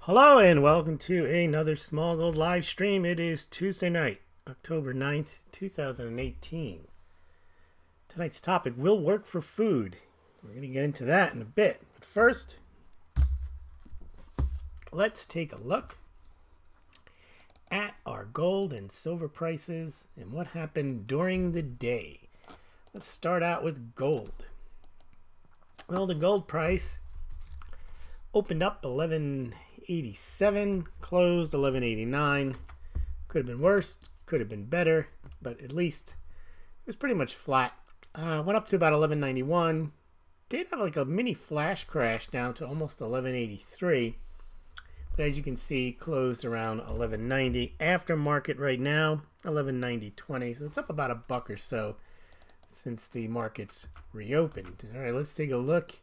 Hello and welcome to another Smaulgld live stream. It is Tuesday night, October 9th, 2018. Tonight's topic will work for food. We're going to get into that in a bit. But first, let's take a look at our gold and silver prices and what happened during the day. Let's start out with gold. Well, the gold price opened up 1187, closed 1189. Could have been worse, could have been better, but at least it was pretty much flat. Went up to about 1191. Did have like a mini flash crash down to almost 1183. But as you can see, closed around 1190. After market right now, 1190.20. So it's up about a buck or so since the markets reopened. All right, let's take a look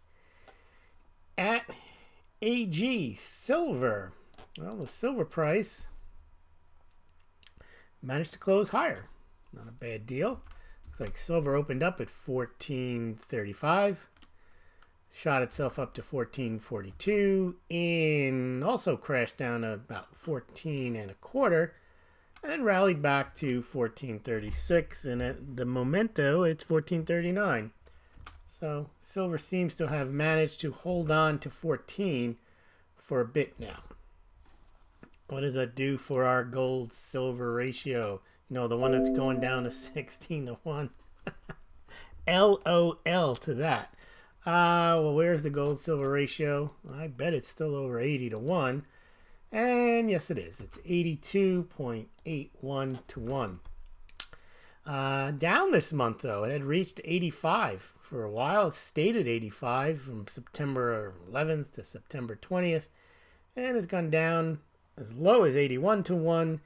at AG silver. Well, the silver price managed to close higher. Not a bad deal. Looks like silver opened up at 1435, shot itself up to 1442, and also crashed down to about 14 and a quarter, and then rallied back to 1436. And at the momento, it's 1439. So silver seems to have managed to hold on to 14 for a bit now. What does that do for our gold silver ratio? You know, the one that's going down to 16 to 1. LOL to that. Well, where's the gold silver ratio? I bet it's still over 80 to 1. And yes, it is. It's 82.81 to 1. Down this month, though. It had reached 85 for a while. It stayed at 85 from September 11th to September 20th. And has gone down as low as 81 to 1 at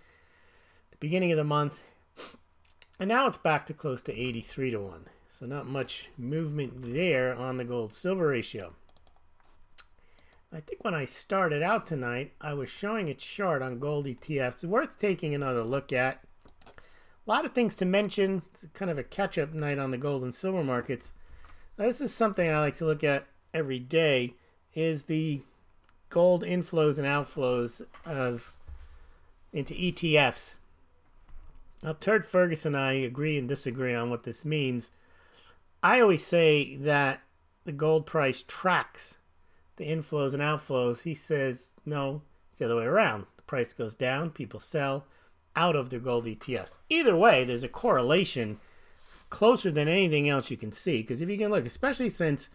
the beginning of the month. And now it's back to close to 83 to 1. So not much movement there on the gold-silver ratio. I think when I started out tonight, I was showing a chart on gold ETFs. It's worth taking another look at. A lot of things to mention. It's kind of a catch-up night on the gold and silver markets. Now, this is something I like to look at every day, is the gold inflows and outflows into ETFs. Now, Turd Ferguson and I agree and disagree on what this means. I always say that the gold price tracks the inflows and outflows. He says, no, it's the other way around. The price goes down, people sell out of their gold ETFs. Either way, there's a correlation closer than anything else you can see. Because if you can look, especially since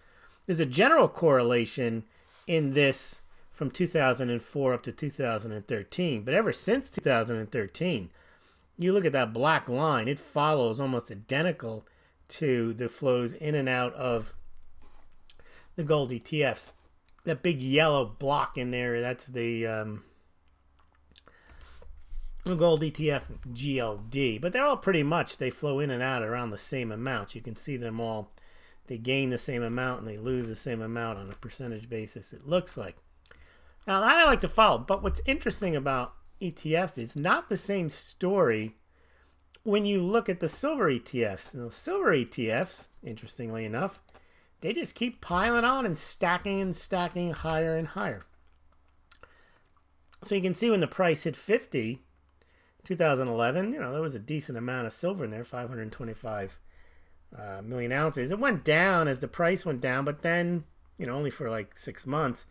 there's a general correlation in this from 2004 up to 2013. But ever since 2013, you look at that black line, it follows almost identical to the flows in and out of the gold ETFs. That big yellow block in there, that's the gold ETF GLD. But they're all pretty much, they flow in and out around the same amount. You can see them all. They gain the same amount and they lose the same amount on a percentage basis, it looks like. Now, that I like to follow. But what's interesting about ETFs is not the same story when you look at the silver ETFs. Now, silver ETFs, interestingly enough, they just keep piling on and stacking higher and higher. So you can see when the price hit 50, 2011, you know, there was a decent amount of silver in there, 525 million ounces. It went down as the price went down, but then, you know, only for like 6 months.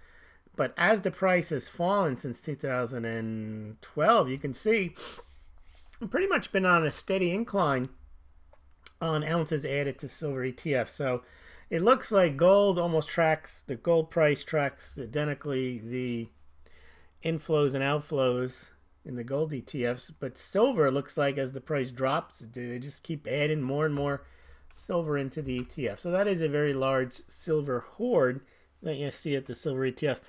But as the price has fallen since 2012, you can see it's pretty much been on a steady incline on ounces added to silver ETFs. So it looks like gold almost tracks, the gold price tracks identically the inflows and outflows in the gold ETFs. But silver looks like as the price drops, they just keep adding more and more silver into the ETF. So that is a very large silver hoard that you see at the silver ETFs.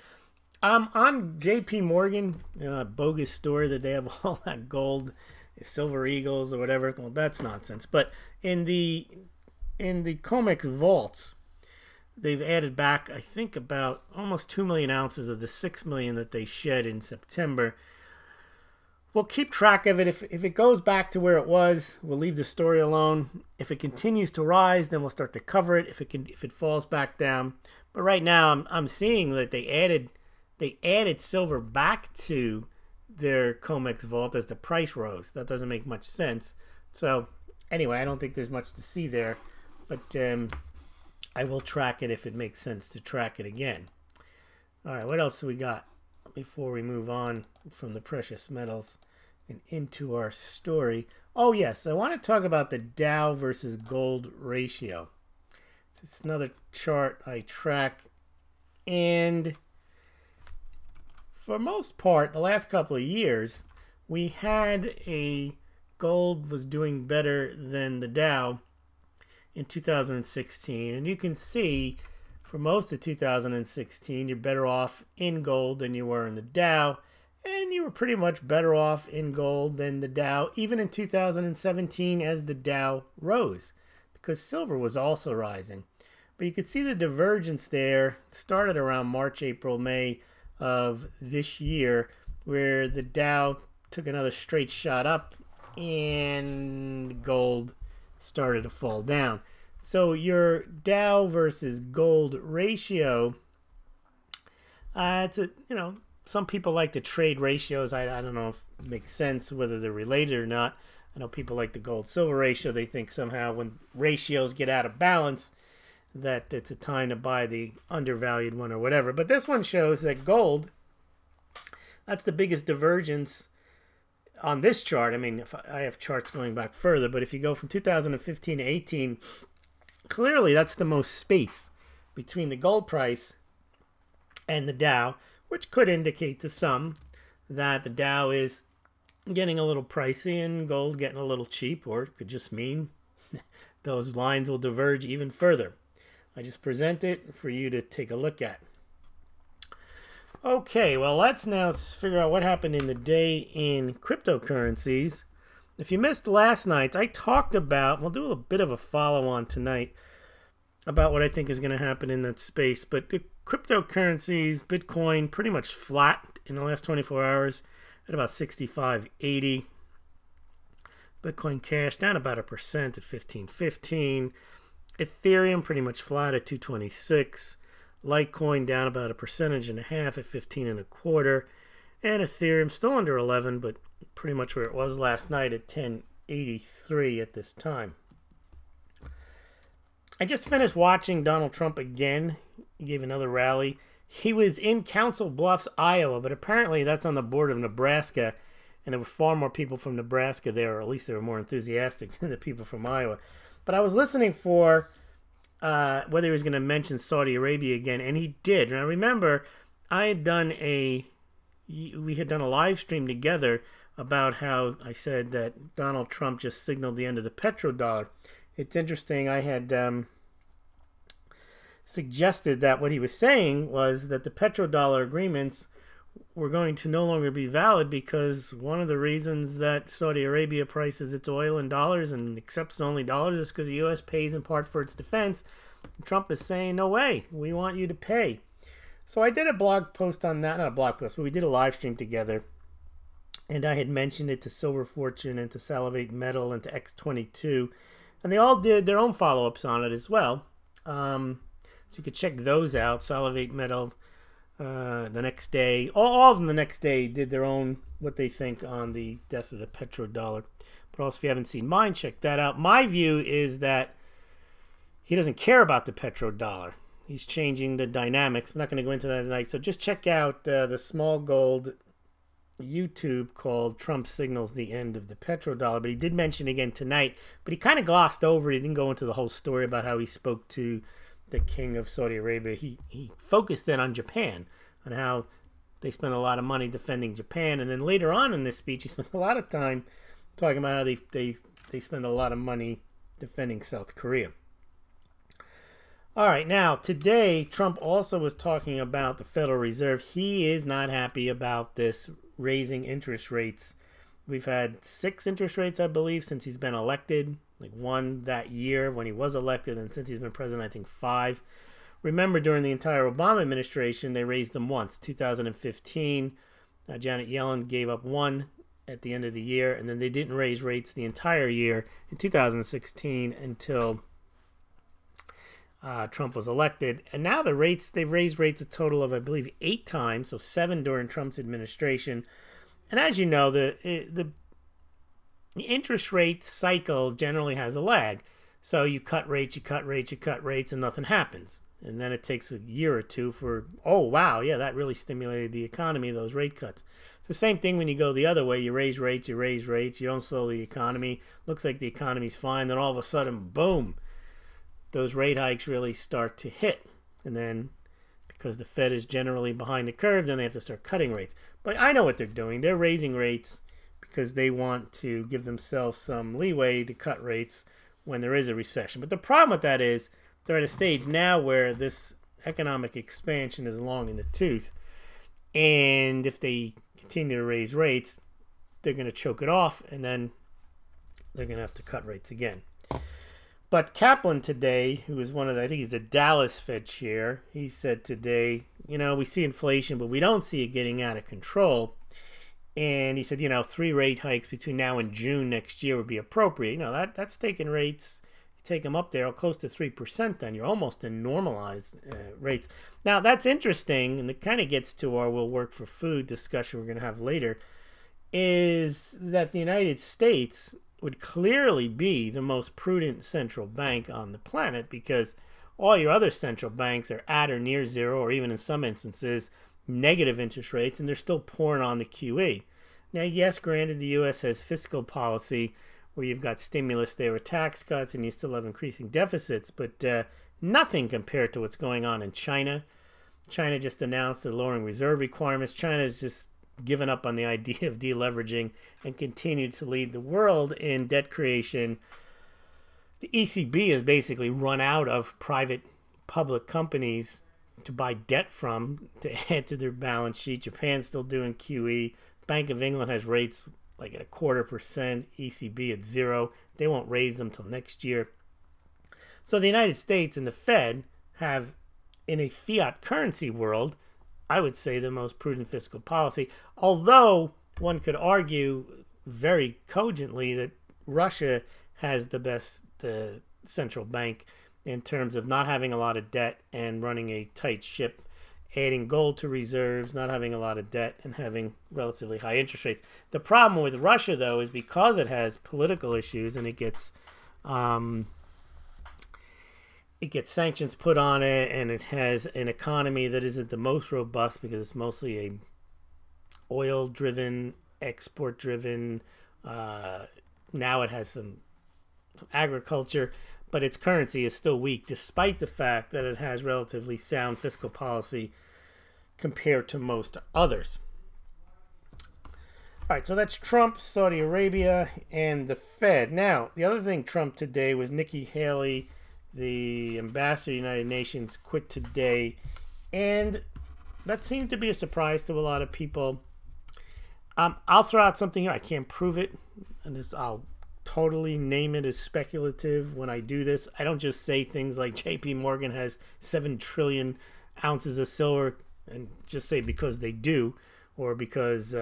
On JP Morgan, you know, a bogus story that they have all that gold, silver eagles or whatever. Well, that's nonsense. But in the COMEX vaults, they've added back, I think, about almost 2 million ounces of the 6 million that they shed in September. We'll keep track of it. If it goes back to where it was, we'll leave the story alone. If it continues to rise, then we'll start to cover it. If it falls back down. But right now, I'm seeing that they added they added silver back to their COMEX vault as the price rose. That doesn't make much sense. So anyway, I don't think there's much to see there, but I will track it if it makes sense to track it again. All right, what else do we got before we move on from the precious metals and into our story? Oh yes, I want to talk about the Dow versus gold ratio. It's another chart I track, and for most part, the last couple of years, we had gold was doing better than the Dow in 2016, and you can see for most of 2016, you're better off in gold than you were in the Dow, and you were pretty much better off in gold than the Dow, even in 2017 as the Dow rose, because silver was also rising. But you could see the divergence there started around March, April, May of this year, where the Dow took another straight shot up and gold started to fall down. So your Dow versus gold ratio, some people like to trade ratios. I don't know if it makes sense whether they're related or not. I know people like the gold-silver ratio. They think somehow when ratios get out of balance that it's a time to buy the undervalued one or whatever. But this one shows that gold, that's the biggest divergence on this chart. I mean, if I have charts going back further, but if you go from 2015 to 18, clearly that's the most space between the gold price and the Dow, which could indicate to some that the Dow is getting a little pricey and gold getting a little cheap, or it could just mean those lines will diverge even further. I just present it for you to take a look at. Okay, well, let's now figure out what happened in the day in cryptocurrencies. If you missed last night, I talked about, we'll do a bit of a follow-on tonight about what I think is going to happen in that space. But the cryptocurrencies, Bitcoin, pretty much flat in the last 24 hours at about 65.80. Bitcoin Cash down about 1% at 15.15. Ethereum pretty much flat at 226. Litecoin down about 1.5% at 15.25. And Ethereum still under 11, but pretty much where it was last night at 10.83 at this time. I just finished watching Donald Trump again. He gave another rally. He was in Council Bluffs, Iowa, but apparently that's on the border of Nebraska, and there were far more people from Nebraska there, or at least they were more enthusiastic than the people from Iowa. But I was listening for whether he was going to mention Saudi Arabia again, and he did. And I remember we had done a live stream together about how I said that Donald Trump just signaled the end of the petrodollar. It's interesting, I had suggested that what he was saying was that the petrodollar agreements were going to no longer be valid because one of the reasons that Saudi Arabia prices its oil in dollars and accepts only dollars is because the U.S. pays in part for its defense. Trump is saying, no way, we want you to pay. So I did a blog post on that, not a blog post, but we did a live stream together. And I had mentioned it to Silver Fortune and to Salivate Metal and to X22. And they all did their own follow-ups on it as well. So you could check those out. Salivate Metal the next day. All of them the next day did their own, what they think on the death of the petrodollar. But also, if you haven't seen mine, check that out. My view is that he doesn't care about the petrodollar. He's changing the dynamics. I'm not going to go into that tonight. So just check out the Smaulgld YouTube called Trump Signals the End of the Petrodollar. But he did mention again tonight, but he kind of glossed over it. He didn't go into the whole story about how he spoke to the king of Saudi Arabia. He focused then on Japan, on how they spent a lot of money defending Japan. And then later on in this speech, he spent a lot of time talking about how they spend a lot of money defending South Korea. All right, now, today, Trump also was talking about the Federal Reserve. He is not happy about this raising interest rates. We've had 6 interest rates, I believe, since he's been elected. Like 1 that year when he was elected, and since he's been president, I think 5. Remember, during the entire Obama administration, they raised them once. 2015, Janet Yellen gave up 1 at the end of the year, and then they didn't raise rates the entire year in 2016 until Trump was elected. And now the rates, they've raised rates a total of, I believe, 8 times, so 7 during Trump's administration. And as you know, the interest rate cycle generally has a lag. So you cut rates, you cut rates, you cut rates, and nothing happens. And then it takes a year or two for, oh, wow, yeah, that really stimulated the economy, those rate cuts. It's the same thing when you go the other way. You raise rates, you don't slow the economy. Looks like the economy's fine. Then all of a sudden, boom, those rate hikes really start to hit. And then because the Fed is generally behind the curve, then they have to start cutting rates. But I know what they're doing. They're raising rates because they want to give themselves some leeway to cut rates when there is a recession. But the problem with that is they're at a stage now where this economic expansion is long in the tooth. And if they continue to raise rates, they're going to choke it off, and then they're going to have to cut rates again. But Kaplan today, who is one of the, I think he's the Dallas Fed chair, he said today, we see inflation, but we don't see it getting out of control. And he said, 3 rate hikes between now and June next year would be appropriate. That's taking rates, you take them up there close to 3%, then you're almost in normalized rates. Now, that's interesting, and it kind of gets to our will work for food discussion we're going to have later, is that the United States would clearly be the most prudent central bank on the planet, because all your other central banks are at or near zero, or even in some instances, negative interest rates, and they're still pouring on the QE. Now, yes, granted, the U.S. has fiscal policy where you've got stimulus there with tax cuts, and you still have increasing deficits, but nothing compared to what's going on in China. China just announced they're lowering reserve requirements. China's just given up on the idea of deleveraging and continued to lead the world in debt creation. The ECB has basically run out of private public companies to buy debt from to add to their balance sheet. Japan's still doing QE. Bank of England has rates like at 0.25%, ECB at 0. They won't raise them till next year. So the United States and the Fed have, in a fiat currency world, I would say the most prudent fiscal policy, although one could argue very cogently that Russia has the best central bank in terms of not having a lot of debt and running a tight ship, adding gold to reserves, not having a lot of debt, and having relatively high interest rates. The problem with Russia, though, is because it has political issues and it gets sanctions put on it, and it has an economy that isn't the most robust because it's mostly a oil-driven, export-driven. Now it has some agriculture, but its currency is still weak despite the fact that it has relatively sound fiscal policy compared to most others. All right, so that's Trump, Saudi Arabia, and the Fed. Now, the other thing Trump today was Nikki Haley, the ambassador to the United Nations, quit today, and that seemed to be a surprise to a lot of people. I'll throw out something here. I can't prove it, and I'll totally name it as speculative when I do this. I don't just say things like JP Morgan has 7 trillion ounces of silver and just say because they do, or because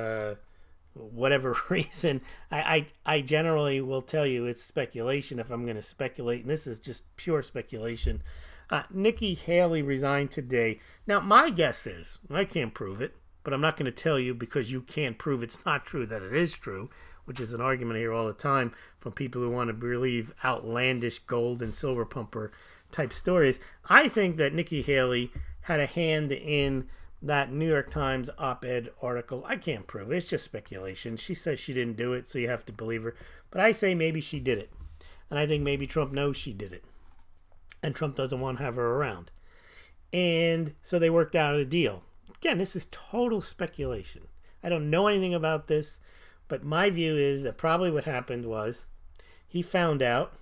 whatever reason. I generally will tell you it's speculation if I'm going to speculate, and this is just pure speculation. Nikki Haley resigned today. Now, my guess is, I can't prove it, but I'm not going to tell you because you can't prove it's not true that it is true, which is an argument I hear all the time from people who want to believe outlandish gold and silver pumper type stories. I think that Nikki Haley had a hand in that New York Times op-ed article. I can't prove it. It's just speculation. She says she didn't do it, so you have to believe her. But I say maybe she did it. And I think maybe Trump knows she did it. And Trump doesn't want to have her around. And so they worked out a deal. Again, this is total speculation. I don't know anything about this. But my view is that probably what happened was he found out,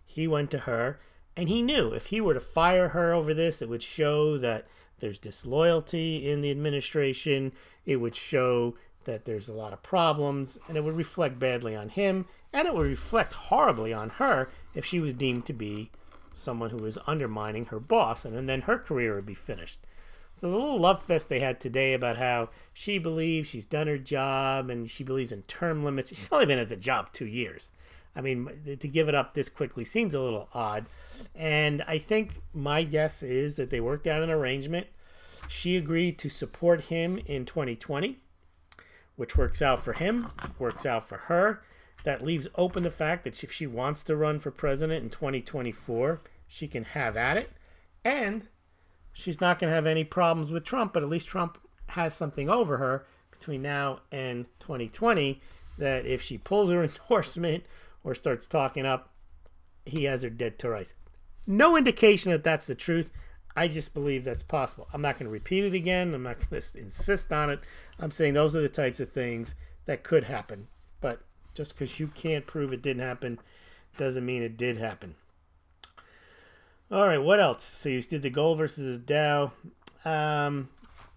he went to her, and he knew if he were to fire her over this, it would show that there's disloyalty in the administration. It would show that there's a lot of problems, and it would reflect badly on him, and it would reflect horribly on her if she was deemed to be someone who was undermining her boss, and then her career would be finished. So the little love fest they had today about how she believes she's done her job and she believes in term limits. She's only been at the job 2 years. I mean, to give it up this quickly seems a little odd. And I think my guess is that they worked out an arrangement. She agreed to support him in 2020, which works out for him, works out for her. That leaves open the fact that if she wants to run for president in 2024, she can have at it. And she's not going to have any problems with Trump, but at least Trump has something over her between now and 2020 that if she pulls her endorsement or starts talking up, he has her dead to rights. No indication that that's the truth. I just believe that's possible. I'm not going to repeat it again. I'm not going to insist on it. I'm saying those are the types of things that could happen. But just because you can't prove it didn't happen doesn't mean it did happen. All right, what else? So you did the gold versus the Dow.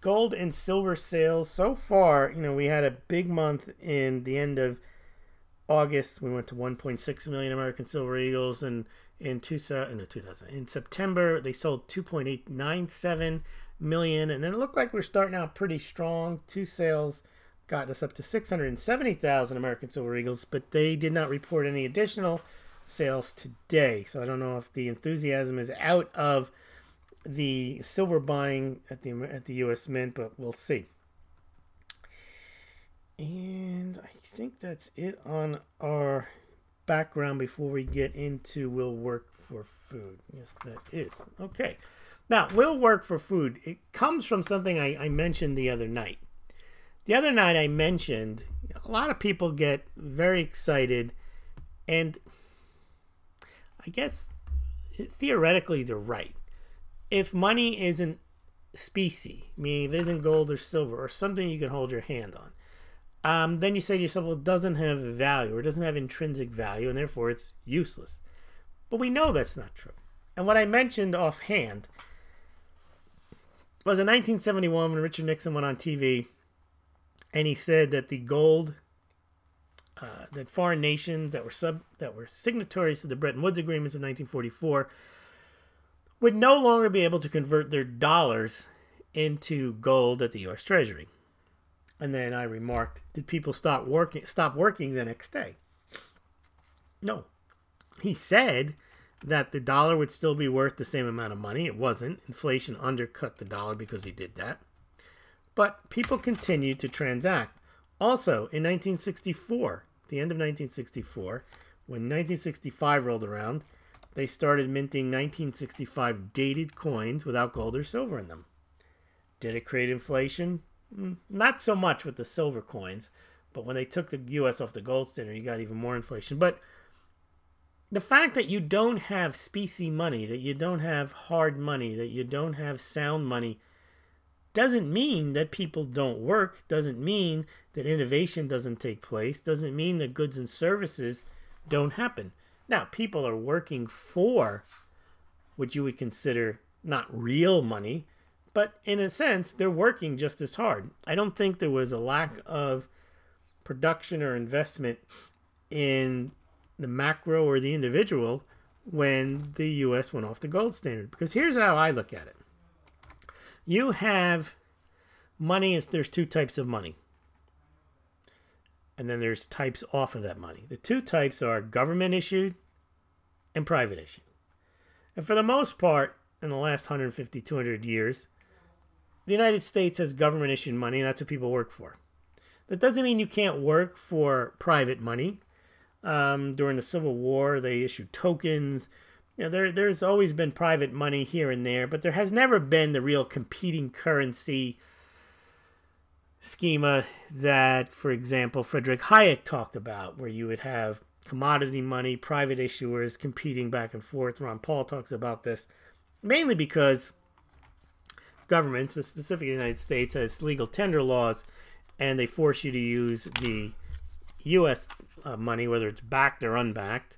Gold and silver sales. So far, we had a big month in the end of August. We went to 1.6 million American Silver Eagles, and in September they sold 2.897 million, and then it looked like we're starting out pretty strong. Two sales got us up to 670,000 American Silver Eagles, but they did not report any additional sales today. So I don't know if the enthusiasm is out of the silver buying at the U.S. Mint, but we'll see. And I think that's it on our background before we get into will work for food. Yes, that is. Okay. Now, will work for food. It comes from something I mentioned the other night. The other night I mentioned a lot of people get very excited, and I guess theoretically they're right. If money isn't specie, meaning if it isn't gold or silver or something you can hold your hand on, then you say to yourself, well, it doesn't have value or it doesn't have intrinsic value, and therefore it's useless. But we know that's not true. And what I mentioned offhand was in 1971 when Richard Nixon went on TV and he said that the gold, that foreign nations that were signatories to the Bretton Woods agreements of 1944 would no longer be able to convert their dollars into gold at the U.S. Treasury. And then I remarked, did people stop working the next day? No. He said that the dollar would still be worth the same amount of money. It wasn't. Inflation undercut the dollar because he did that. But people continued to transact. Also, in 1964, the end of 1964, when 1965 rolled around, they started minting 1965 dated coins without gold or silver in them. Did it create inflation? Not so much with the silver coins, but when they took the U.S. off the gold standard, you got even more inflation. But the fact that you don't have specie money, that you don't have hard money, that you don't have sound money, doesn't mean that people don't work, doesn't mean that innovation doesn't take place, doesn't mean that goods and services don't happen. Now, people are working for what you would consider not real money, but in a sense, they're working just as hard. I don't think there was a lack of production or investment in the macro or the individual when the U.S. went off the gold standard. Because here's how I look at it. You have money, there's two types of money. And then there's types off of that money. The two types are government issued and private issued. And for the most part, in the last 150, 200 years, the United States has government issued money, and that's what people work for. That doesn't mean you can't work for private money. During the Civil War, they issued tokens. There's always been private money here and there, but there has never been the real competing currency schema that, for example, Friedrich Hayek talked about, where you would have commodity money, private issuers competing back and forth. Ron Paul talks about this, mainly because governments, but specifically the United States, has legal tender laws, and they force you to use the U.S. money, whether it's backed or unbacked,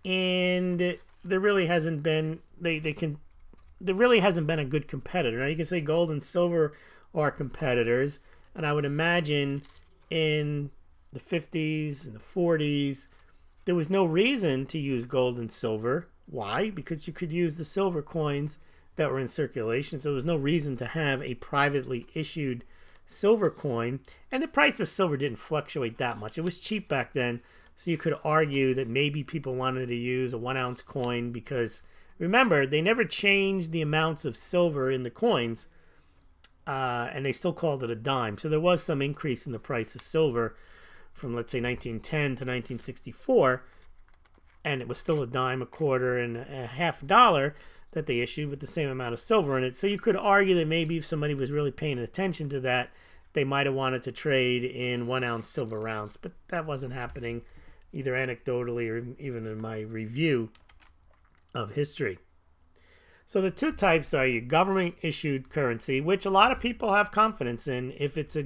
and there really hasn't been there really hasn't been a good competitor. Now you can say gold and silver are competitors, and I would imagine in the 50s and the 40s there was no reason to use gold and silver. Why? Because you could use the silver coins that were in circulation, so there was no reason to have a privately issued silver coin, and the price of silver didn't fluctuate that much. It was cheap back then, So you could argue that maybe people wanted to use a 1 ounce coin because, remember, they never changed the amounts of silver in the coins, and they still called it a dime. So there was some increase in the price of silver from, let's say, 1910 to 1964, and it was still a dime, a quarter, and a half dollar that they issued with the same amount of silver in it. So you could argue that maybe if somebody was really paying attention to that, they might have wanted to trade in 1 ounce silver rounds, but that wasn't happening either anecdotally or even in my review of history. So the two types are your government-issued currency, which a lot of people have confidence in if it's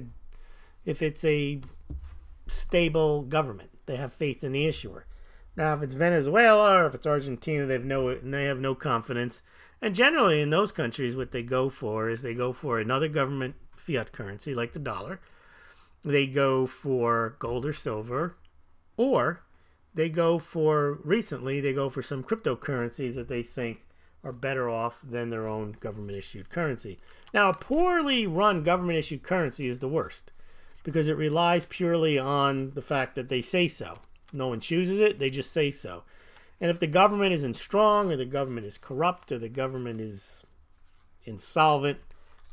a stable government. They have faith in the issuer. Now, if it's Venezuela or if it's Argentina, they have no confidence. And generally, in those countries, what they go for is they go for another government fiat currency, like the dollar. They go for gold or silver, or they go for, recently, they go for some cryptocurrencies that they think are better off than their own government-issued currency. Now, a poorly run government-issued currency is the worst because it relies purely on the fact that they say so. No one chooses it, they just say so. And if the government isn't strong, or the government is corrupt, or the government is insolvent,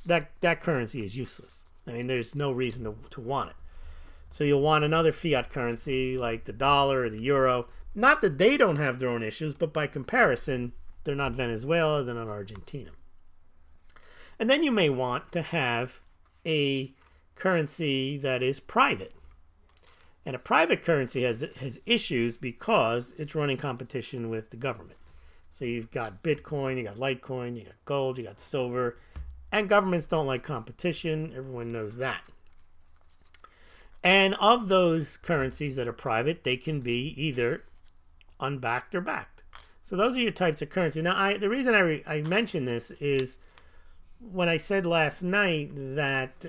that currency is useless. I mean, there's no reason to want it. So you'll want another fiat currency like the dollar or the euro. Not that they don't have their own issues, but by comparison, they're not Venezuela, they're not Argentina. And then you may want to have a currency that is private. And a private currency has issues because it's running competition with the government. So you've got Bitcoin, you got Litecoin, you got gold, you got silver. And governments don't like competition. Everyone knows that. And of those currencies that are private, they can be either unbacked or backed. So those are your types of currency. Now, the reason I mention this is when I said last night that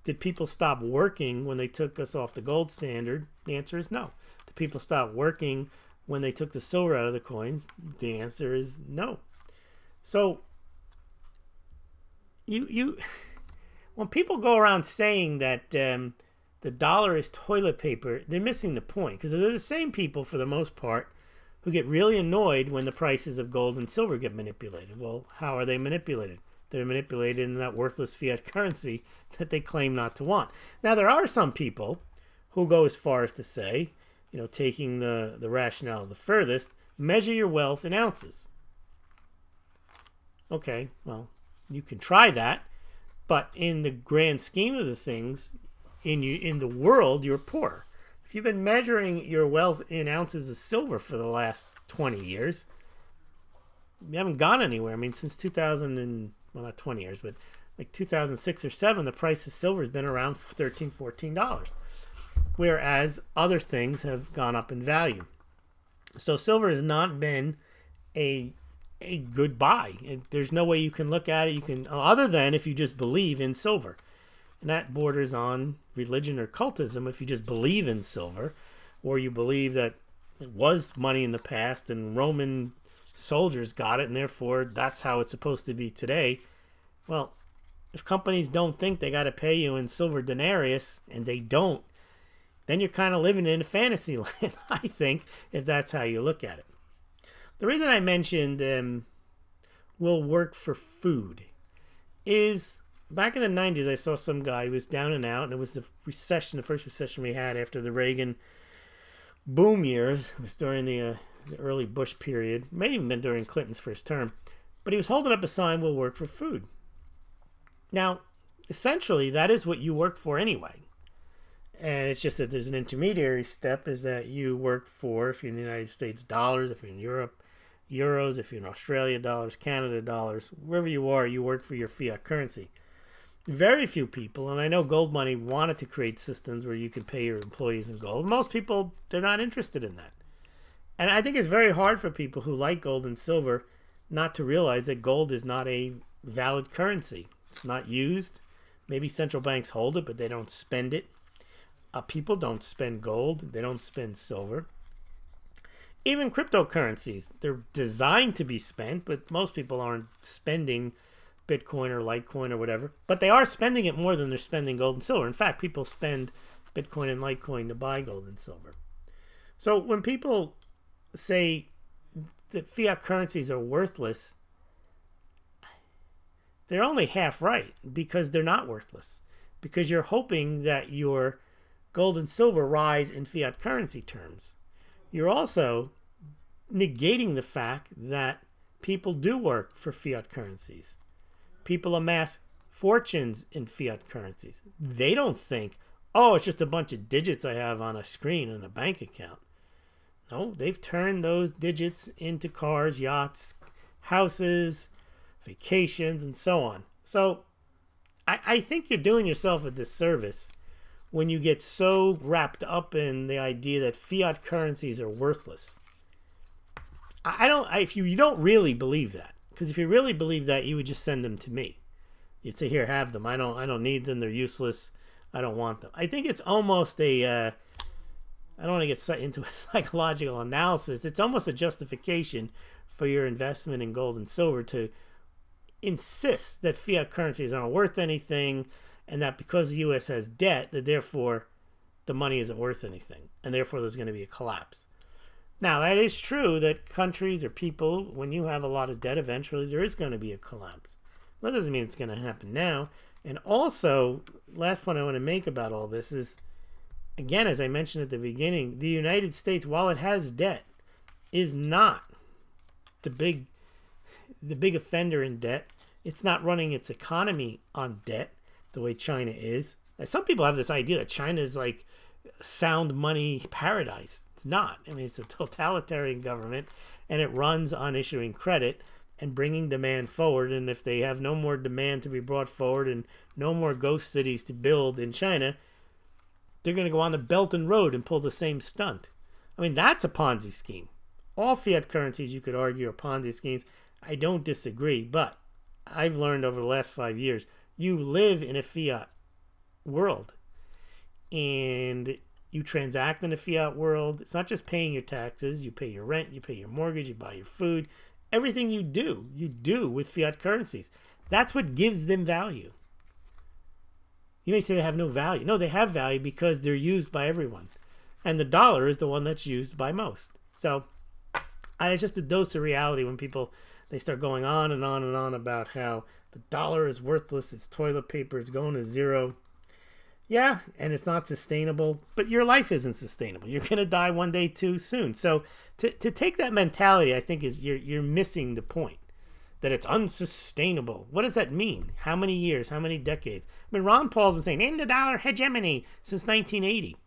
did people stop working when they took us off the gold standard? The answer is no. Did people stop working when they took the silver out of the coins? The answer is no. So when people go around saying that the dollar is toilet paper, they're missing the point, because they're the same people for the most part who get really annoyed when the prices of gold and silver get manipulated. Well, how are they manipulated? They're manipulated in that worthless fiat currency that they claim not to want. Now, there are some people who go as far as to say, taking the rationale the furthest, measure your wealth in ounces. Okay, well, you can try that, but in the grand scheme of the things, in the world, you're poor. If you've been measuring your wealth in ounces of silver for the last 20 years, you haven't gone anywhere. I mean, since 2000 well, not 20 years, but like 2006 or 7, the price of silver has been around $13, $14, whereas other things have gone up in value. So silver has not been a good buy. There's no way you can look at it other than if you just believe in silver. And that borders on religion or cultism if you just believe in silver, or you believe that it was money in the past and Roman soldiers got it and therefore that's how it's supposed to be today. Well, if companies don't think they got to pay you in silver denarius, and they don't, then you're kind of living in a fantasy land, I think, if that's how you look at it. The reason I mentioned will work for food is back in the 90s, I saw some guy who was down and out, and it was the recession, the first recession we had after the Reagan boom years. It was during the early Bush period. It may have even been during Clinton's first term. But he was holding up a sign, will work for food. Now, essentially, that is what you work for anyway. And it's just that there's an intermediary step, is that you work for, if you're in the United States, dollars, if you're in Europe, euros, if you're in Australia, dollars, Canada, dollars, wherever you are, you work for your fiat currency. Very few people, and I know Gold Money wanted to create systems where you could pay your employees in gold. Most people, they're not interested in that. And I think it's very hard for people who like gold and silver not to realize that gold is not a valid currency. It's not used. Maybe central banks hold it, but they don't spend it. People don't spend gold. They don't spend silver. Even cryptocurrencies, they're designed to be spent, but most people aren't spending Bitcoin or Litecoin or whatever. But they are spending it more than they're spending gold and silver. In fact, people spend Bitcoin and Litecoin to buy gold and silver. So when people say that fiat currencies are worthless, they're only half right, because they're not worthless. Because you're hoping that your gold and silver rise in fiat currency terms. You're also negating the fact that people do work for fiat currencies. People amass fortunes in fiat currencies. They don't think, oh, it's just a bunch of digits I have on a screen in a bank account. No, they've turned those digits into cars, yachts, houses, vacations, and so on. So I think you're doing yourself a disservice when you get so wrapped up in the idea that fiat currencies are worthless. If you don't really believe that, because if you really believe that, you would just send them to me. You'd say, here, have them. I don't need them. They're useless. I don't want them. I think it's almost a I don't want to get into a psychological analysis. It's almost a justification for your investment in gold and silver to insist that fiat currencies aren't worth anything, and that because the U.S. has debt, that therefore the money isn't worth anything, and therefore there's going to be a collapse. Now, that is true that countries or people, when you have a lot of debt, eventually there is going to be a collapse. That doesn't mean it's going to happen now. And also, last point I want to make about all this is, again, as I mentioned at the beginning, the United States, while it has debt, is not the big offender in debt. It's not running its economy on debt the way China is. Some people have this idea that China is like sound money paradise. It's not. I mean, it's a totalitarian government, and it runs on issuing credit and bringing demand forward. And if they have no more demand to be brought forward and no more ghost cities to build in China, they're going to go on the Belt and Road and pull the same stunt. I mean, that's a Ponzi scheme. All fiat currencies, you could argue, are Ponzi schemes. I don't disagree, but I've learned over the last 5 years, you live in a fiat world, and you transact in a fiat world. It's not just paying your taxes. You pay your rent, you pay your mortgage, you buy your food. Everything you do with fiat currencies. That's what gives them value. You may say they have no value. No, they have value because they're used by everyone. And the dollar is the one that's used by most. So it's just a dose of reality when people, they start going on and on and on about how the dollar is worthless, it's toilet paper, it's going to zero. Yeah, and it's not sustainable, but your life isn't sustainable. You're going to die one day too soon. So to take that mentality, I think is you're missing the point. That it's unsustainable. What does that mean? How many years? How many decades? I mean, Ron Paul's been saying, end the dollar hegemony since 1980.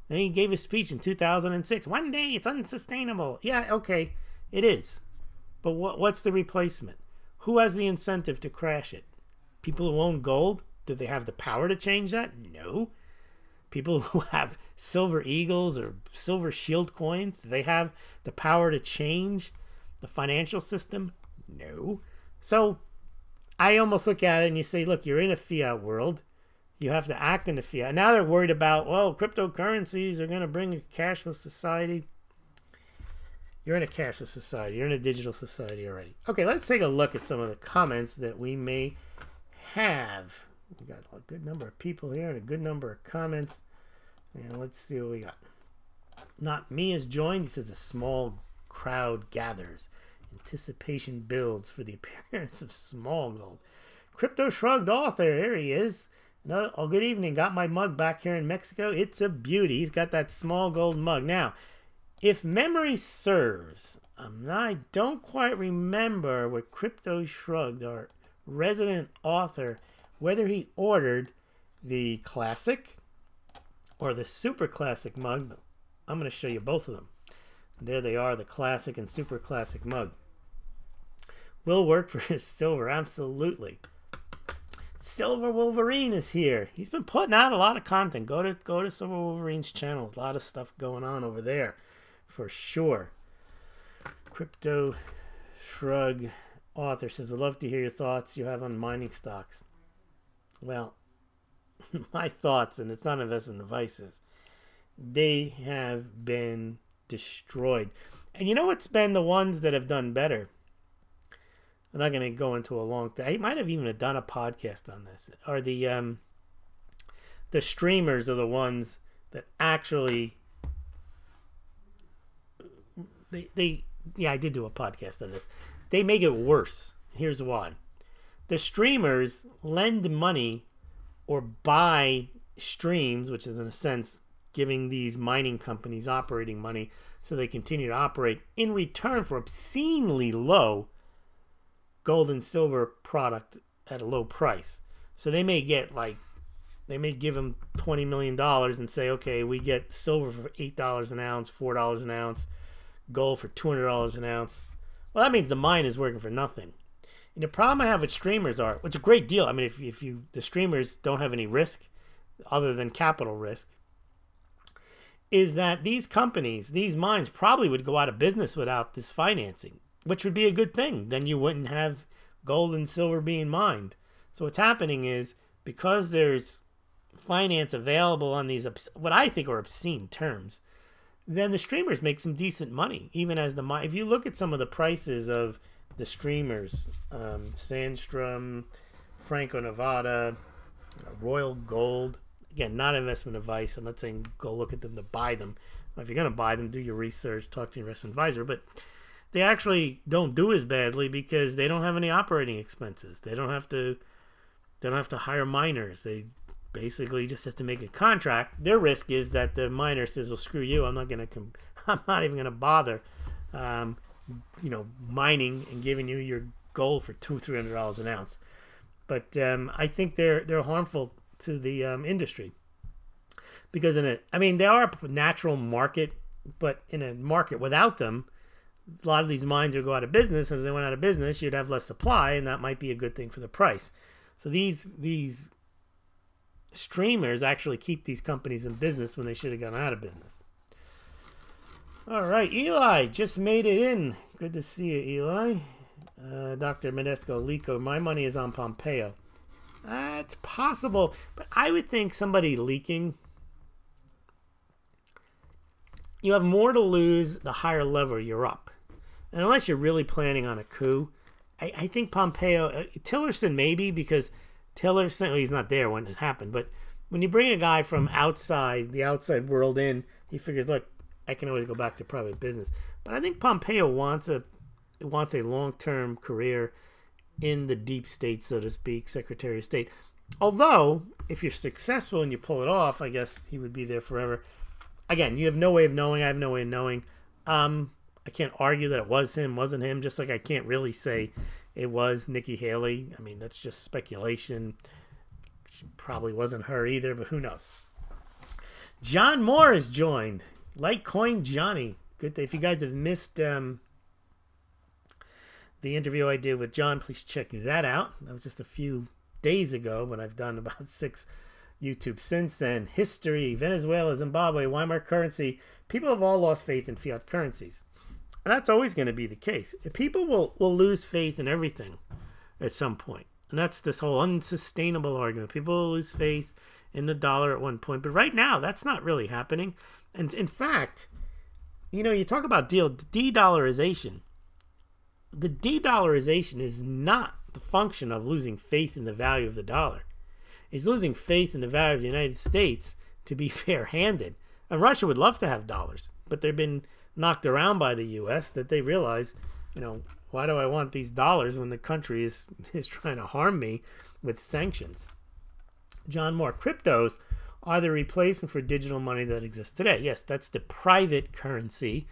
Then he gave a speech in 2006. One day it's unsustainable. Yeah, okay, it is. But what's the replacement? Who has the incentive to crash it? People who own gold? Do they have the power to change that? No. People who have silver eagles or silver shield coins, do they have the power to change the financial system? No. So I almost look at it and you say, look, you're in a fiat world. You have to act in a fiat. Now they're worried about, well, cryptocurrencies are going to bring a cashless society. You're in a cashless society. You're in a digital society already. Okay, let's take a look at some of the comments that we may have. We got a good number of people here and a good number of comments. And let's see what we got. Not me has joined. He says a small crowd gathers. Anticipation builds for the appearance of Smaulgld. Crypto Shrugged author, here he is. Oh, good evening. Got my mug back here in Mexico. It's a beauty. He's got that Smaulgld mug. Now, if memory serves, I don't quite remember what Crypto Shrugged, our resident author, whether he ordered the classic or the super classic mug. I'm going to show you both of them. There they are, the classic and super classic mug. Will work for his silver, absolutely. Silver Wolverine is here. He's been putting out a lot of content. Go to Silver Wolverine's channel. A lot of stuff going on over there, for sure. Crypto Shrug author says, would love to hear your thoughts you have on mining stocks. Well, my thoughts, and it's not investment advice, they have been destroyed. And you know what's been the ones that have done better? I'm not going to go into a long thing. I might have even done a podcast on this. Are the streamers are the ones that actually yeah, I did do a podcast on this. They make it worse. Here's why. The streamers lend money or buy streams, which is in a sense giving these mining companies operating money so they continue to operate in return for obscenely low gold and silver product at a low price. So they may get they may give them $20 million and say, okay, we get silver for $8 an ounce, $4 an ounce, gold for $200 an ounce. Well, that means the mine is working for nothing. And the problem I have with streamers are, it's a great deal. I mean, if the streamers don't have any risk other than capital risk, is that these companies, these mines probably would go out of business without this financing, which would be a good thing. Then you wouldn't have gold and silver being mined. So what's happening is, because there's finance available on these, what I think are obscene terms, then the streamers make some decent money, even as the if you look at some of the prices of the streamers, Sandstrom, Franco-Nevada, Royal Gold. Again, not investment advice. I'm not saying go look at them to buy them. If you're going to buy them, do your research, talk to your investment advisor. But they actually don't do as badly because they don't have any operating expenses. They don't have to hire miners. They basically just have to make a contract. Their risk is that the miner says, "Well, screw you. I'm not even going to bother, mining and giving you your gold for $200-300 an ounce." But I think they're harmful to the industry, because they are a natural market, but in a market without them, a lot of these mines would go out of business, and if they went out of business, you'd have less supply, and that might be a good thing for the price. So these streamers actually keep these companies in business when they should have gone out of business. All right, Eli just made it in. Good to see you, Eli. Dr. Medesco Lico, my money is on Pompeo. It's possible, but I would think somebody leaking, you have more to lose the higher level you're up. And unless you're really planning on a coup, I think Pompeo, Tillerson maybe, because Tillerson, well, he's not there when it happened, but when you bring a guy from outside, the outside world in, he figures, look, I can always go back to private business. But I think Pompeo wants a long-term career in the deep state, so to speak, Secretary of State. Although, if you're successful and you pull it off, I guess he would be there forever. Again, you have no way of knowing. I have no way of knowing. I can't argue that it was him, wasn't him, just like I can't really say it was Nikki Haley. I mean, that's just speculation. She probably wasn't her either, but who knows. John Moore has joined. Litecoin Johnny. Good day. If you guys have missed the interview I did with John, please check that out. That was just a few days ago, but I've done about 6 YouTube since then. History, Venezuela, Zimbabwe, Weimar currency. People have all lost faith in fiat currencies. And that's always going to be the case. People will lose faith in everything at some point. And that's this whole unsustainable argument. People will lose faith in the dollar at one point. But right now, that's not really happening. And in fact, you talk about de-dollarization. The de-dollarization is not the function of losing faith in the value of the dollar. It's losing faith in the value of the United States to be fair-handed. And Russia would love to have dollars, but they've been knocked around by the U.S. that they realize, why do I want these dollars when the country is trying to harm me with sanctions? John Moore, cryptos are the replacement for digital money that exists today. Yes, that's the private currency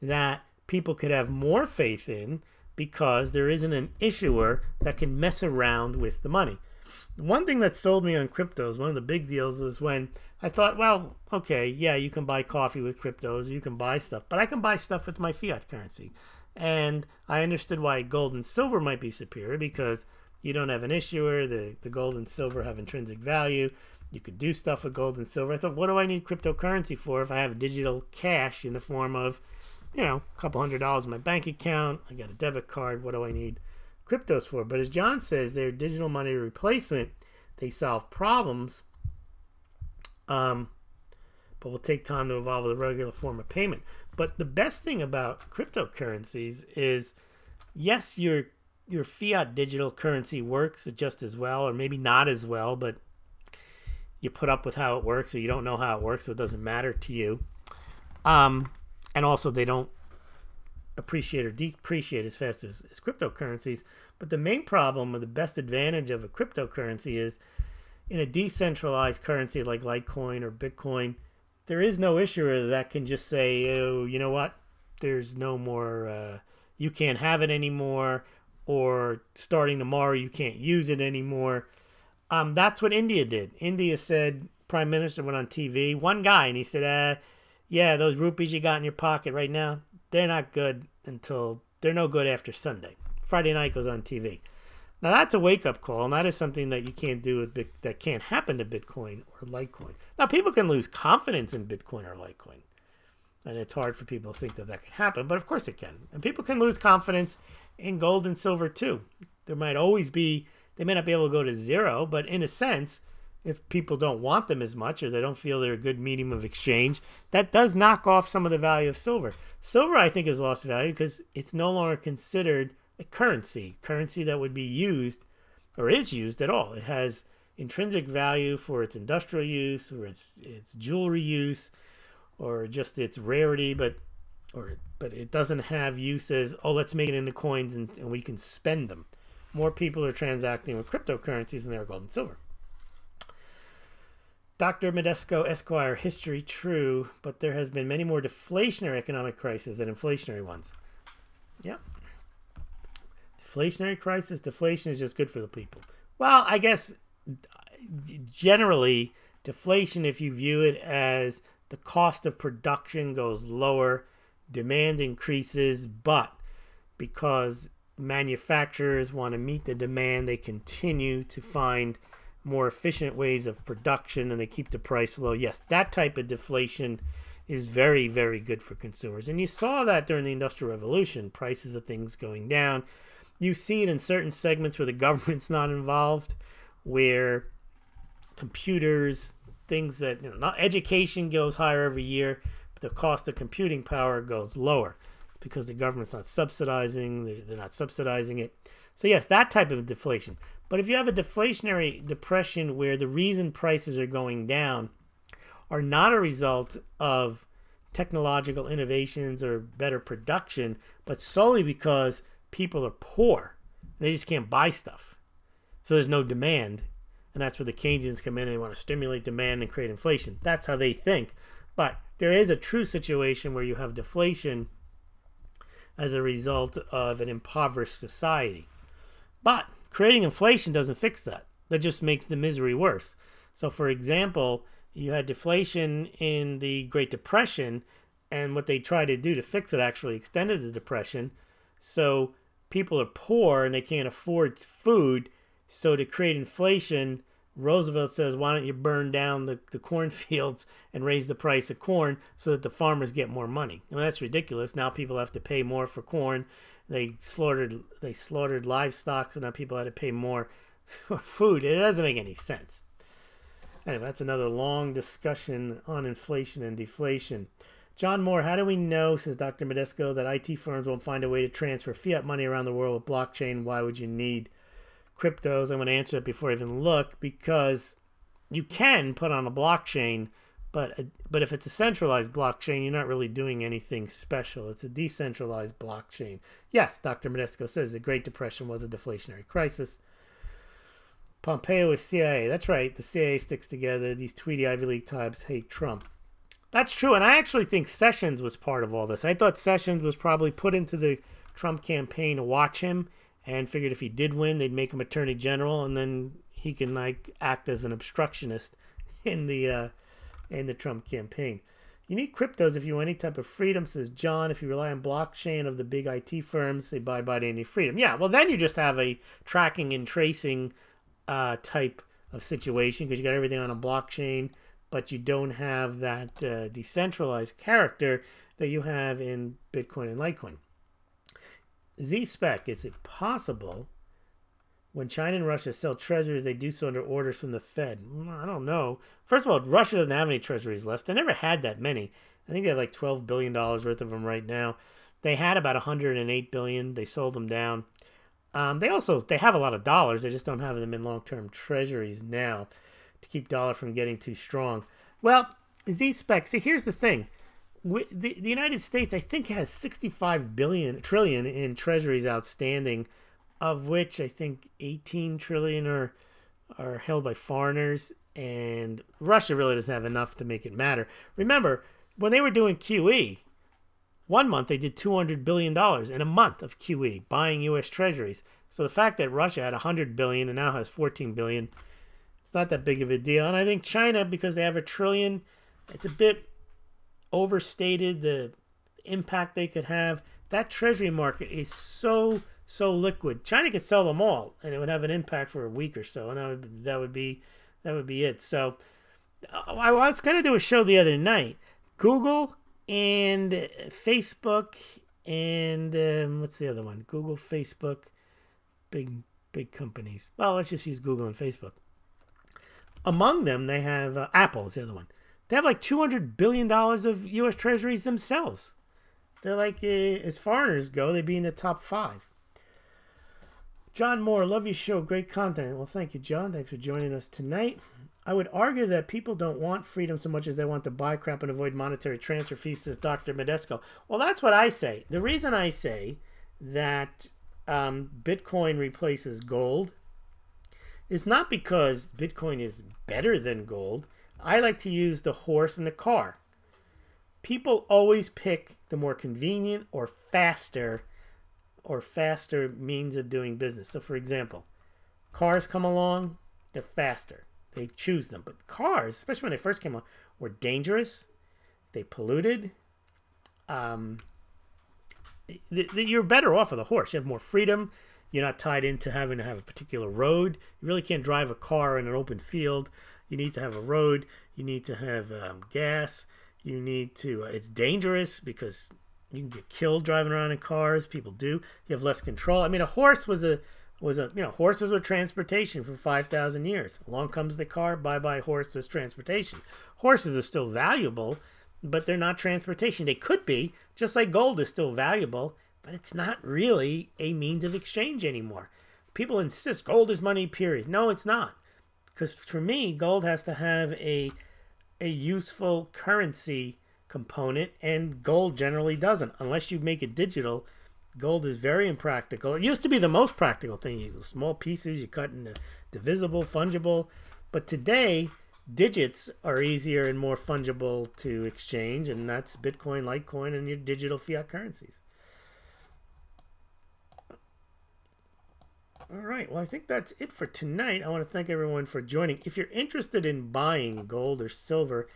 that people could have more faith in because there isn't an issuer that can mess around with the money. One thing that sold me on cryptos, one of the big deals, was when I thought, well, okay, yeah, you can buy coffee with cryptos, you can buy stuff, but I can buy stuff with my fiat currency. And I understood why gold and silver might be superior, because you don't have an issuer, the gold and silver have intrinsic value. You could do stuff with gold and silver. I thought, what do I need cryptocurrency for if I have digital cash in the form of, a couple $100 in my bank account, I got a debit card, what do I need cryptos for? But as John says, they're digital money replacement. They solve problems, but will take time to evolve with a regular form of payment. But the best thing about cryptocurrencies is, yes, your fiat digital currency works just as well, or maybe not as well, but you put up with how it works, or you don't know how it works, so it doesn't matter to you. And also, they don't appreciate or depreciate as fast as cryptocurrencies. But the main problem, or the best advantage of a cryptocurrency, is in a decentralized currency like Litecoin or Bitcoin, there is no issuer that can just say, oh, you know what, there's no more, you can't have it anymore, or starting tomorrow you can't use it anymore. That's what India did. India said, Prime Minister went on TV, one guy, and he said, yeah, those rupees you got in your pocket right now, they're not good they're no good after Sunday. Friday night goes on TV. Now that's a wake-up call, and that is something that you can't do that can't happen to Bitcoin or Litecoin. Now people can lose confidence in Bitcoin or Litecoin, and it's hard for people to think that can happen, but of course it can. And people can lose confidence in gold and silver too. They may not be able to go to zero, but in a sense, if people don't want them as much, or they don't feel they're a good medium of exchange, that does knock off some of the value of silver. Silver, I think, has lost value because it's no longer considered a currency that would be used or is used at all. It has intrinsic value for its industrial use, or its jewelry use, or just its rarity, but it doesn't have use as, oh, let's make it into coins and we can spend them. More people are transacting with cryptocurrencies than they are gold and silver. Dr. Medesco, Esquire, history true, but there has been many more deflationary economic crises than inflationary ones. Yep. Deflationary crisis, deflation is just good for the people. Well, I guess generally deflation, if you view it as the cost of production goes lower, demand increases, but because manufacturers want to meet the demand, they continue to find more efficient ways of production and they keep the price low. Yes, that type of deflation is very, very good for consumers. And you saw that during the Industrial Revolution, prices of things going down. You see it in certain segments where the government's not involved, where computers, things that, not education goes higher every year, but the cost of computing power goes lower because the government's not subsidizing, they're not subsidizing it. So yes, that type of deflation. But if you have a deflationary depression where the reason prices are going down are not a result of technological innovations or better production, but solely because people are poor, they just can't buy stuff. So there's no demand, and that's where the Keynesians come in and they want to stimulate demand and create inflation. That's how they think. But there is a true situation where you have deflation as a result of an impoverished society. But creating inflation doesn't fix that. That just makes the misery worse. So for example, you had deflation in the Great Depression, and what they tried to do to fix it actually extended the depression. So people are poor and they can't afford food. So to create inflation, Roosevelt says, why don't you burn down the cornfields and raise the price of corn so that the farmers get more money? I mean, that's ridiculous. Now people have to pay more for corn. They slaughtered livestock, so now people had to pay more for food. It doesn't make any sense. Anyway, that's another long discussion on inflation and deflation. John Moore, how do we know, says Dr. Medesco, that IT firms won't find a way to transfer fiat money around the world with blockchain? Why would you need cryptos? I'm going to answer it before I even look, because you can put on a blockchain, but if it's a centralized blockchain, you're not really doing anything special. It's a decentralized blockchain. Yes, Dr. Medesco says the Great Depression was a deflationary crisis. Pompeo is CIA. That's right. The CIA sticks together. These tweety Ivy League types hate Trump. That's true, and I actually think Sessions was part of all this. I thought Sessions was probably put into the Trump campaign to watch him, and figured if he did win, they'd make him attorney general, and then he can like act as an obstructionist in the Trump campaign. You need cryptos if you want any type of freedom, says John. If you rely on blockchain of the big IT firms, they buy any freedom. Yeah, well then you just have a tracking and tracing type of situation because you got everything on a blockchain, but you don't have that decentralized character that you have in Bitcoin and Litecoin. Z-Spec, is it possible when China and Russia sell treasuries, they do so under orders from the Fed? I don't know. First of all, Russia doesn't have any treasuries left. They never had that many. I think they have like $12 billion worth of them right now. They had about $108 billion. They sold them down. They have a lot of dollars. They just don't have them in long-term treasuries now to keep dollar from getting too strong. Well, Z-Spec, see, here's the thing. The United States, I think, has 65 trillion in treasuries outstanding, of which I think 18 trillion are held by foreigners, and Russia really doesn't have enough to make it matter. Remember, when they were doing QE, 1 month they did $200 billion in a month of QE, buying U.S. treasuries. So the fact that Russia had 100 billion and now has 14 billion, it's not that big of a deal. And I think China, because they have $1 trillion, it's a bit overstated the impact they could have. That treasury market is so liquid. China could sell them all, and it would have an impact for a week or so, and that would be it. So I was going to do a show the other night. Google and Facebook and what's the other one? Google, Facebook, big companies. Well, let's just use Google and Facebook. Among them, they have Apple is the other one. They have like $200 billion of U.S. treasuries themselves. They're like, as foreigners go, they'd be in the top 5. John Moore, love your show. Great content. Well, thank you, John. Thanks for joining us tonight. I would argue that people don't want freedom so much as they want to buy crap and avoid monetary transfer fees, says Dr. Medesco. Well, that's what I say. The reason I say that Bitcoin replaces gold is not because Bitcoin is better than gold. I like to use the horse and the car. People always pick the more convenient or faster means of doing business. So, for example, cars come along, they're faster. They choose them. But cars, especially when they first came along, were dangerous. They polluted. You're better off with a horse. You have more freedom. You're not tied into having to have a particular road. You really can't drive a car in an open field. You need to have a road. You need to have gas. You need to. It's dangerous because you can get killed driving around in cars. People do. You have less control. I mean, a horse horses were transportation for 5,000 years. Along comes the car. Bye horse as transportation. Horses are still valuable, but they're not transportation. They could be, just like gold is still valuable, but it's not really a means of exchange anymore. People insist gold is money, period. No, it's not. Because for me, gold has to have a useful currency component, and gold generally doesn't. Unless you make it digital, gold is very impractical. It used to be the most practical thing. You small pieces, you cut into divisible, fungible. But today, digits are easier and more fungible to exchange, and that's Bitcoin, Litecoin, and your digital fiat currencies. All right, well, I think that's it for tonight. I want to thank everyone for joining. If you're interested in buying gold or silver,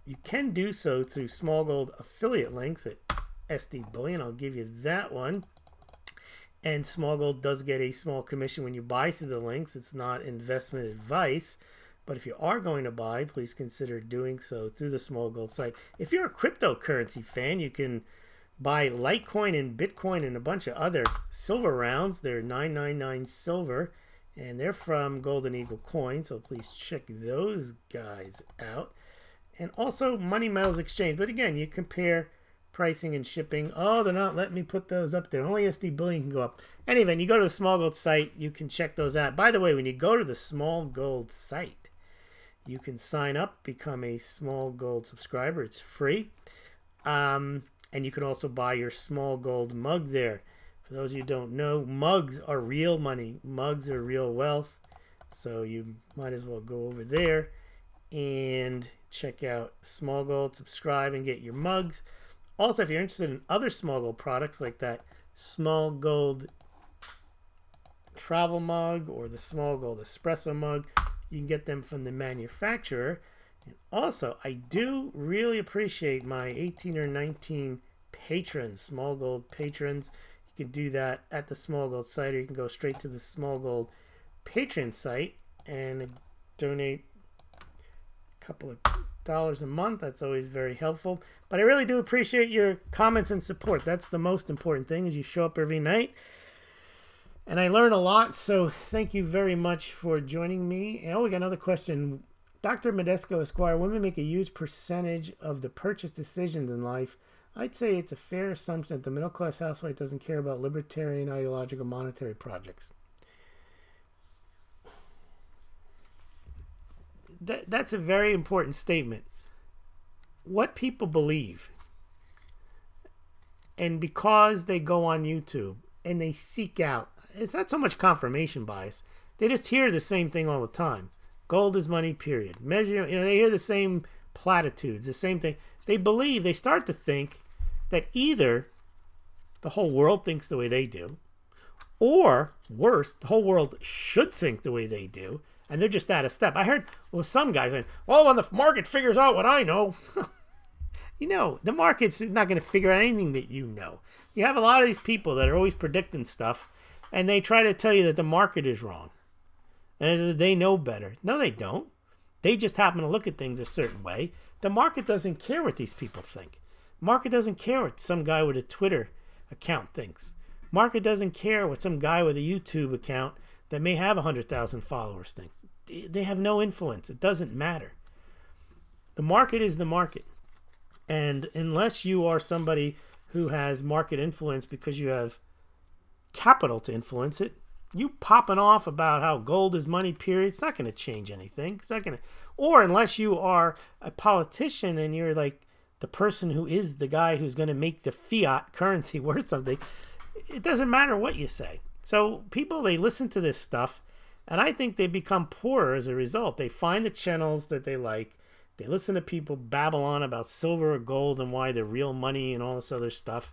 you can do so through Smaulgld affiliate links at SD Bullion. I'll give you that one. And Smaulgld does get a small commission when you buy through the links. It's not investment advice. But if you are going to buy, please consider doing so through the Smaulgld site. If you're a cryptocurrency fan, you can buy Litecoin and Bitcoin and a bunch of other silver rounds. They're 999 silver, and they're from Golden Eagle Coin, so please check those guys out. And also Money Metals Exchange. But again, you compare pricing and shipping. Oh, they're not letting me put those up there. Only SD Bullion can go up. Anyway, you go to the Smaulgld site, you can check those out. By the way, when you go to the Smaulgld site, you can sign up, become a Smaulgld subscriber. It's free. And you can also buy your Smaulgld mug there. For those of you who don't know, mugs are real money. Mugs are real wealth. So you might as well go over there and check out Smaulgld, subscribe, and get your mugs. Also, if you're interested in other Smaulgld products like that Smaulgld travel mug or the Smaulgld espresso mug, you can get them from the manufacturer. And also, I do really appreciate my 18 or 19 patrons, Smaulgld patrons. You can do that at the Smaulgld site, or you can go straight to the Smaulgld Patreon site and donate a couple of dollars a month. That's always very helpful. But I really do appreciate your comments and support. That's the most important thing, is you show up every night. And I learn a lot, so thank you very much for joining me. Oh, we got another question. Dr. Medesco Esquire, women make a huge percentage of the purchase decisions in life. I'd say it's a fair assumption that the middle-class housewife doesn't care about libertarian, ideological, monetary projects. That's a very important statement. What people believe And because they go on YouTube and they seek out, it's not so much confirmation bias. They just hear the same thing all the time. Gold is money, period. Measure, they hear the same platitudes, the same thing. They start to think that either the whole world thinks the way they do, or worse, the whole world should think the way they do, and they're just out of step. I heard some guy saying, well, when the market figures out what I know, the market's not going to figure out anything that you know. You have a lot of these people that are always predicting stuff, and they try to tell you that the market is wrong, and that they know better. No, they don't. They just happen to look at things a certain way. The market doesn't care what these people think. Market doesn't care what some guy with a Twitter account thinks. Market doesn't care what some guy with a YouTube account that may have 100,000 followers thinks. They have no influence. It doesn't matter. The market is the market. And unless you are somebody who has market influence because you have capital to influence it, you popping off about how gold is money, period, it's not going to change anything. It's not going to, or unless you are a politician and you're like the person who is the guy who's going to make the fiat currency worth something, it doesn't matter what you say. So people, they listen to this stuff, and I think they become poorer as a result. They find the channels that they like. They listen to people babble on about silver or gold and why they're real money and all this other stuff.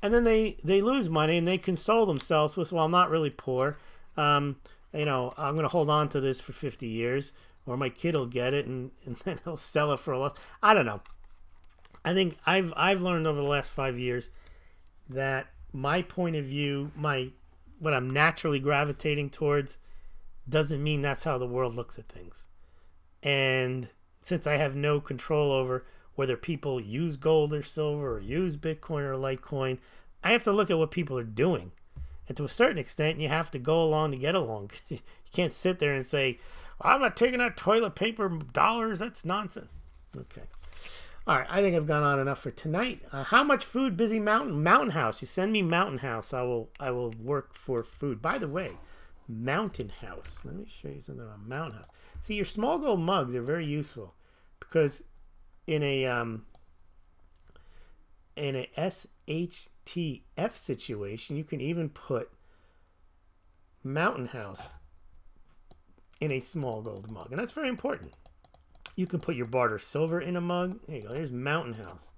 And then they lose money and they console themselves with, well, I'm not really poor. I'm going to hold on to this for 50 years, or my kid will get it and then he'll sell it for a lot. I don't know. I think I've learned over the last 5 years that my point of view, what I'm naturally gravitating towards, doesn't mean that's how the world looks at things. And since I have no control over whether people use gold or silver or use Bitcoin or Litecoin, I have to look at what people are doing. And to a certain extent, you have to go along to get along. You can't sit there and say, well, I'm not taking out toilet paper dollars. That's nonsense. Okay. All right. I think I've gone on enough for tonight. How much food? Busy Mountain House. You send me Mountain House. I will work for food. By the way, Mountain House. Let me show you something about Mountain House. See, your Smaulgld mugs are very useful because in a SHTF situation, you can even put Mountain House in a Smaulgld mug, and that's very important. You can put your barter silver in a mug. There you go. There's Mountain House.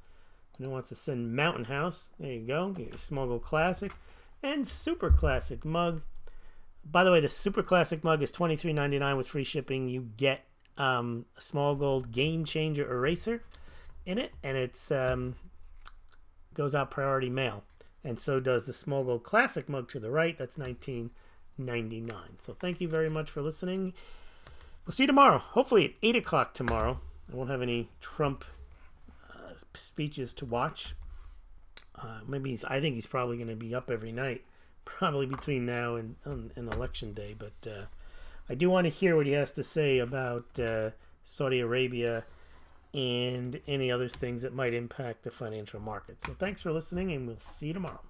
Anyone wants to send Mountain House? There you go. Get your Smaulgld Classic and Super Classic mug. By the way, the Super Classic mug is $23.99 with free shipping. You get a Smaulgld Game Changer eraser in it, and it's goes out priority mail, and so does the Smaulgld Classic mug to the right. That's $19.99. So thank you very much for listening. We'll see you tomorrow, hopefully at 8 o'clock tomorrow. I won't have any Trump speeches to watch. I think he's probably going to be up every night, probably between now and election day. But I do want to hear what he has to say about Saudi Arabia and any other things that might impact the financial markets. So thanks for listening, and we'll see you tomorrow.